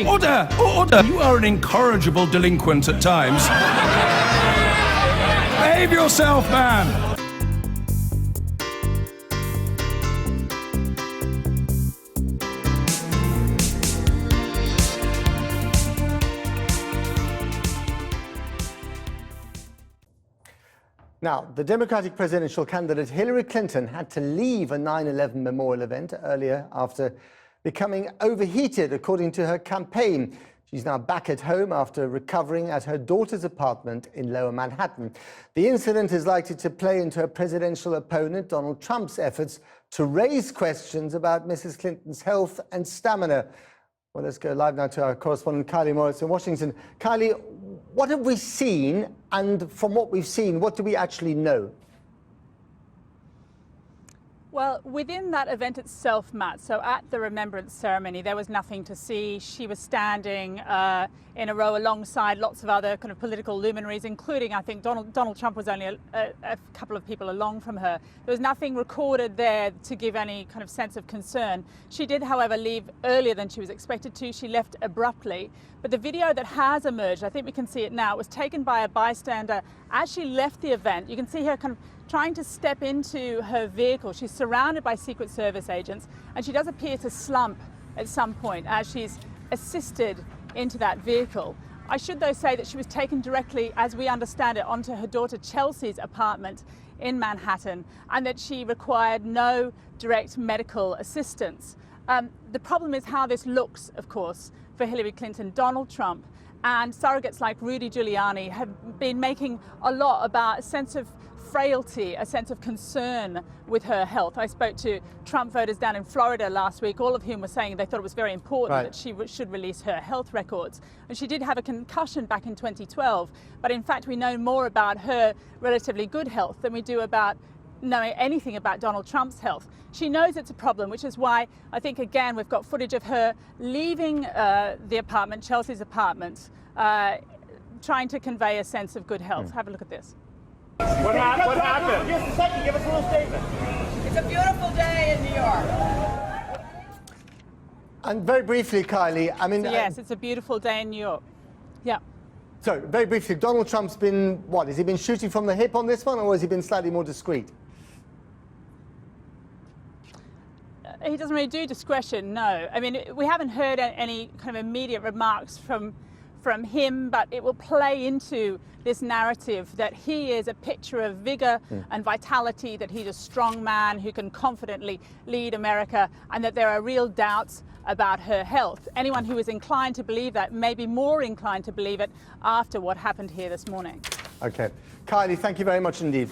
Order! Order! You are an incorrigible delinquent at times. Behave yourself, man! Now, the Democratic presidential candidate Hillary Clinton had to leave a 9/11 memorial event earlier after becoming overheated, according to her campaign. She's now back at home after recovering at her daughter's apartment in Lower Manhattan. The incident is likely to play into her presidential opponent Donald Trump's efforts to raise questions about Mrs. Clinton's health and stamina. Well, let's go live now to our correspondent Kylie Moritz in Washington. Kylie, what have we seen? And from what we've seen, what do we actually know? Well, within that event itself, Matt, so at the remembrance ceremony, there was nothing to see. She was standing in a row alongside lots of other kind of political luminaries, including, I think, Donald Trump was only a couple of people along from her. There was nothing recorded there to give any kind of sense of concern. She did, however, leave earlier than she was expected to. She left abruptly. But the video that has emerged, I think we can see it now, it was taken by a bystander as she left the event. You can see her kind of trying to step into her vehicle. She's surrounded by Secret Service agents, and she does appear to slump at some point as she's assisted into that vehicle. I should, though, say that she was taken directly, as we understand it, onto her daughter Chelsea's apartment in Manhattan, and that she required no direct medical assistance. The problem is how this looks, of course, for Hillary Clinton. Donald Trump and surrogates like Rudy Giuliani have been making a lot about a sense of frailty, a sense of concern with her health. I spoke to Trump voters down in Florida last week, all of whom were saying they thought it was very important that she should release her health records. And she did have a concussion back in 2012, but in fact we know more about her relatively good health than we do about knowing anything about Donald Trump's health. She knows it's a problem, which is why I think, again, we've got footage of her leaving the apartment, Chelsea's apartment, trying to convey a sense of good health. Have a look at this. What happened? Just a second, give us a little statement. It's a beautiful day in New York. And very briefly, Kylie, I mean... So yes, it's a beautiful day in New York. Yeah. So, very briefly, Donald Trump's been, what, has he been shooting from the hip on this one, or has he been slightly more discreet? He doesn't really do discretion, no. I mean, we haven't heard any kind of immediate remarks from him, but it will play into this narrative that he is a picture of vigor and vitality, that he's a strong man who can confidently lead America, and that there are real doubts about her health. Anyone who is inclined to believe that may be more inclined to believe it after what happened here this morning. Okay. Kylie, thank you very much indeed.